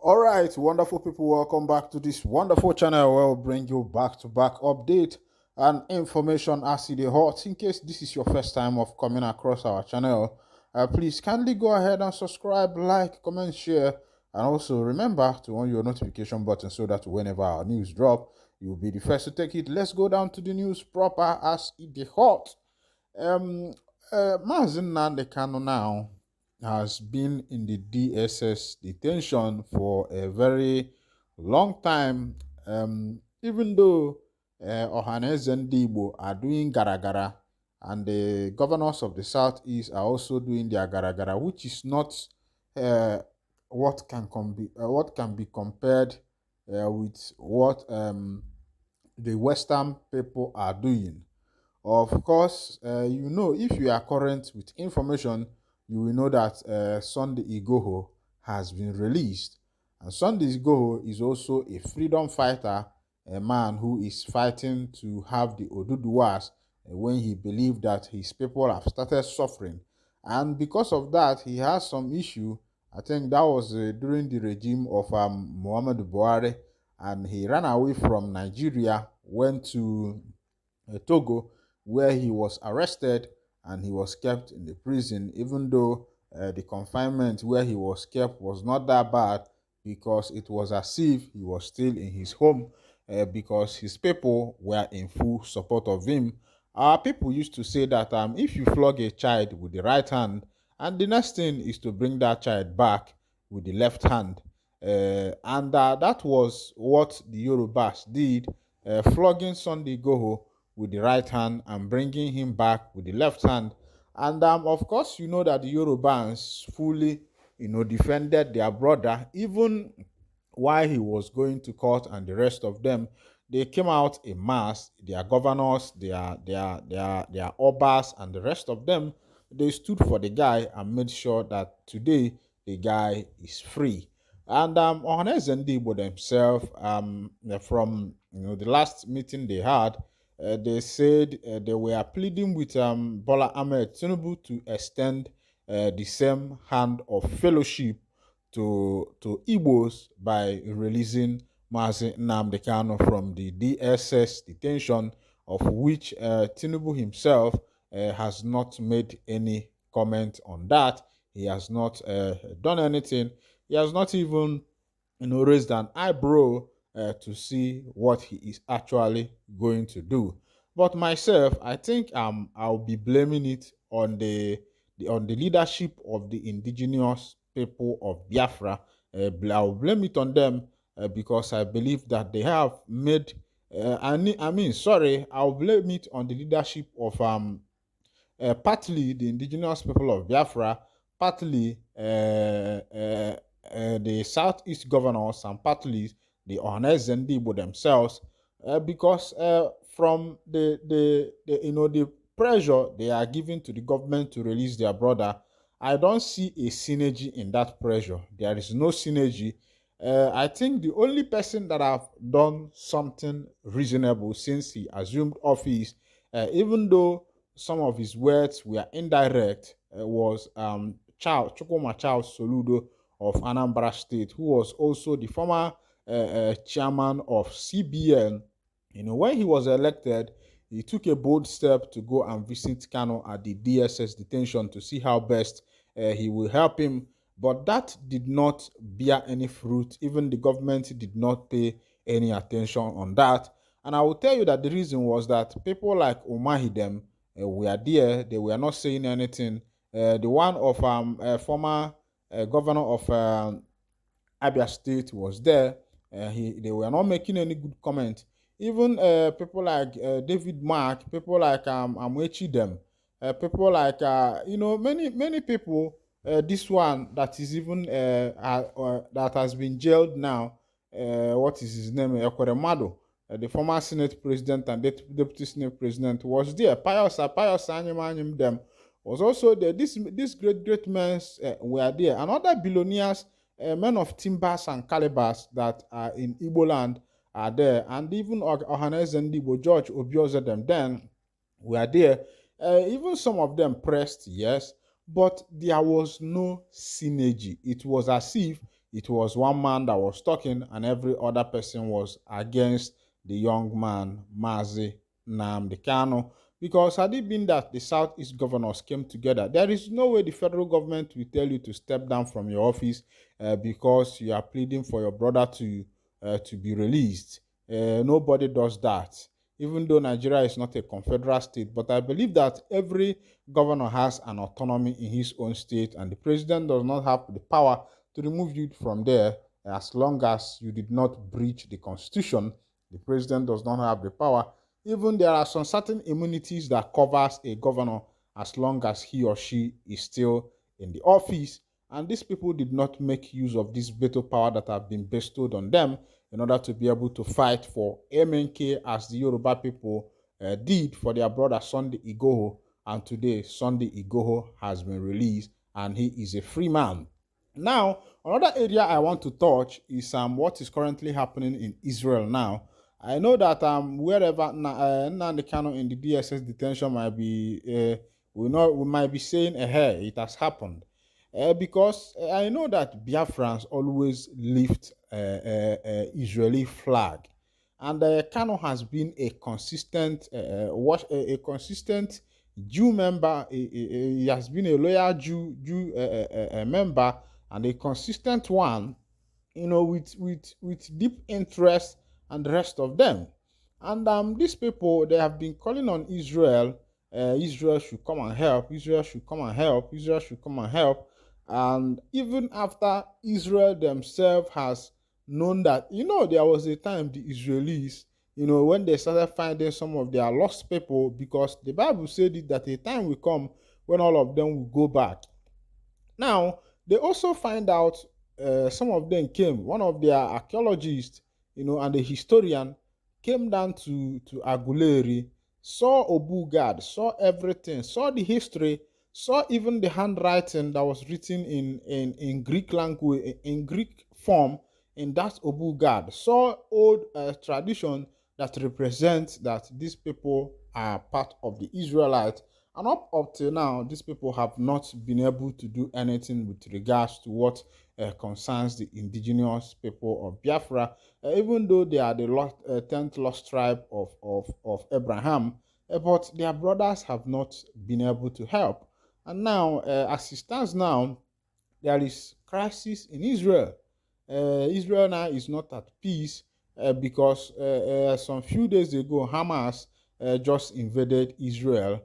All right, wonderful people, welcome back to this wonderful channel where we'll bring you back-to-back update and information as it is hot. In case this is your first time of coming across our channel, please kindly go ahead and subscribe, like, comment, share, and also remember to on your notification button so that whenever our news drop, you'll be the first to take it. Let's go down to the news proper as it is hot. Um, Mazin Nandekano now has been in the DSS detention for a very long time, even though Ohaneze and Igbo are doing garagara and the governors of the Southeast are also doing their garagara, which is not uh, what can be compared with what the Western people are doing. Of course, if you are current with information, you will know that Sunday Igboho has been released. And Sunday Igboho is also a freedom fighter, a man who is fighting to have the Oduduwas when he believed that his people have started suffering. And because of that, he has some issue. I think that was during the regime of Muhammad Buhari, and he ran away from Nigeria, went to Togo, where he was arrested and he was kept in the prison, even though the confinement where he was kept was not that bad, because it was as if he was still in his home, because his people were in full support of him. Our people used to say that if you flog a child with the right hand, and the next thing is to bring that child back with the left hand. And that was what the Yorubas did, flogging Sunday Goho with the right hand and bringing him back with the left hand. And of course, you know that the Yorubans fully, defended their brother, even while he was going to court, and the rest of them, they came out in mass. Their governors, their obas, and the rest of them, they stood for the guy and made sure that today the guy is free. And Ohanes and Debo themselves, from the last meeting they had, they said they were pleading with Bola Ahmed Tinubu to extend the same hand of fellowship to Igbos by releasing Mazi Nnamdi Kanu from the DSS detention, of which Tinubu himself has not made any comment on that. He has not done anything. He has not even raised an eyebrow to see what he is actually going to do. But myself, I think I'll be blaming it on the leadership of the indigenous people of Biafra. I'll blame it on them because I believe that they have made. Sorry, I'll blame it on the leadership of partly the indigenous people of Biafra, partly the Southeast governors, and partly the Ohanes and Igbo themselves, because from the pressure they are giving to the government to release their brother, I don't see a synergy in that pressure. There is no synergy. I think the only person that have done something reasonable since he assumed office, even though some of his words were indirect, was Chukwuma Charles Soludo of Anambra State, who was also the former chairman of CBN. When he was elected, he took a bold step to go and visit Kano at the DSS detention to see how best he will help him. But that did not bear any fruit. Even the government did not pay any attention on that. And I will tell you that the reason was that people like Omahidem were there. They were not saying anything. The one of former governor of Abia State was there. They were not making any good comment. Even people like David Mark, people like Amwechi them, people like many people. This one that is even that has been jailed now. What is his name? Ekweremadu, the former Senate President and Deputy Senate President, was there. Pius Anyim them was also there. These great men were there, and other billionaires, men of timbers and calibers that are in Igbo land are there, and even Ohanes and Igbo, George Obioze them then were there. Even some of them pressed, yes, but there was no synergy. It was as if it was one man that was talking and every other person was against the young man, Mazi Nnamdi Kanu. Because had it been that the Southeast governors came together, there is no way the federal government will tell you to step down from your office because you are pleading for your brother to be released. Nobody does that, even though Nigeria is not a confederal state. But I believe that every governor has an autonomy in his own state, and the president does not have the power to remove you from there as long as you did not breach the constitution. The president does not have the power. Even there are some certain immunities that covers a governor as long as he or she is still in the office. And these people did not make use of this veto power that have been bestowed on them in order to be able to fight for MNK as the Yoruba people did for their brother Sunday Igboho. And today, Sunday Igboho has been released and he is a free man. Now, another area I want to touch is what is currently happening in Israel now. I know that wherever Nnamdi Kanu in the DSS detention might be, we might be saying, hey, it has happened. Because I know that Biafrans always lift Israeli flag, and Kanu has been a consistent a consistent Jew member. He has been a loyal Jew member and a consistent one, with deep interest and the rest of them. And these people, they have been calling on Israel. Israel should come and help. Israel should come and help. Israel should come and help. And even after Israel themselves has known that, there was a time the Israelis, when they started finding some of their lost people, because the Bible said it, that a time will come when all of them will go back. Now, they also find out some of them came, one of their archaeologists, and a historian came down to Aguleri, saw Obugad, saw everything, saw the history, saw even the handwriting that was written in Greek language, in Greek form, in that Obugad, saw old tradition that represents that these people are part of the Israelites. And up till now, these people have not been able to do anything with regards to what concerns the indigenous people of Biafra, even though they are the 10th lost tribe of Abraham, but their brothers have not been able to help. And now, as it stands now, there is crisis in Israel. Israel now is not at peace because some few days ago, Hamas just invaded Israel,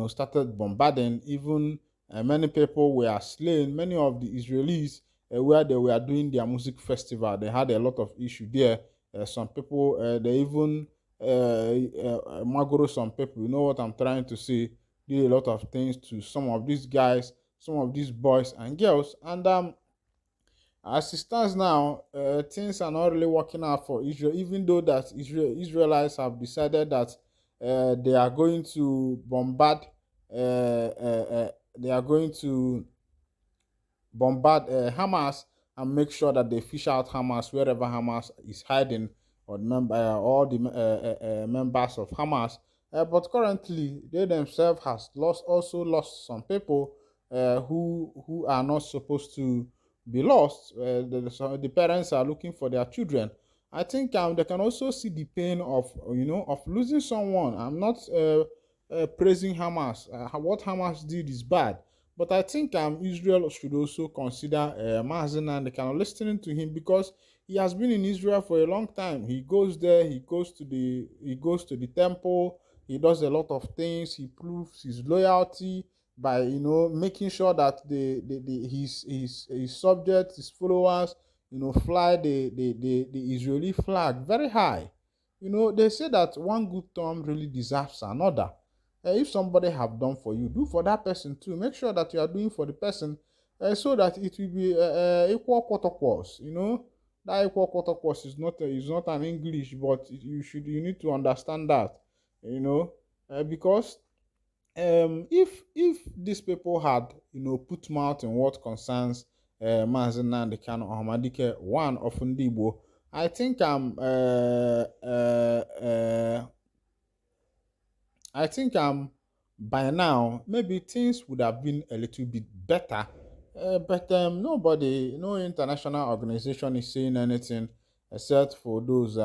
started bombarding. Even many people were slain. Many of the Israelis, where they were doing their music festival, they had a lot of issue there. Some people, they even magoro some people. You know what I'm trying to say? Did a lot of things to some of these guys, some of these boys and girls. And as it stands now, things are not really working out for Israel, even though that Israelites have decided that they are going to bombard, they are going to bombard Hamas and make sure that they fish out Hamas wherever Hamas is hiding, or all the members of Hamas. But currently, they themselves has also lost some people who are not supposed to be lost. The parents are looking for their children. I think they can also see the pain of losing someone. I'm not praising Hamas. What Hamas did is bad, but I think Israel should also consider Mazen, and they can listening to him, because he has been in Israel for a long time. He goes there, he goes to the temple, he does a lot of things, he proves his loyalty by making sure that his subjects, his followers, fly the Israeli flag very high. They say that one good turn really deserves another. If somebody have done for you, do for that person too. Make sure that you are doing for the person, so that it will be equal quarter. That equal quarter is not an English, but you need to understand that. Because if these people had put mouth in what concerns Mazen Nnamdi Kanu Ahmadike, one of Ndigbo, I think by now maybe things would have been a little bit better But nobody, no international organization is saying anything except for those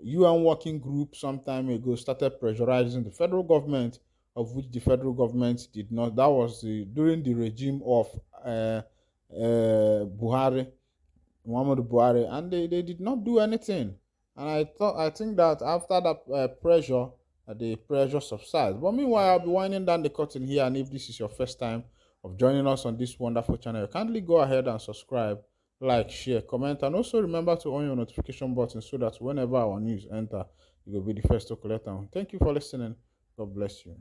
UN working group some time ago started pressurizing the federal government, of which the federal government did not. That was during the regime of Buhari, Muhammadu Buhari, and they did not do anything. And I think that after that pressure, the pressure subsides. But meanwhile, I'll be winding down the curtain here. And if this is your first time of joining us on this wonderful channel, kindly go ahead and subscribe, like, share, comment, and also remember to on your notification button so that whenever our news enter, you will be the first to collect them. Thank you for listening. God bless you.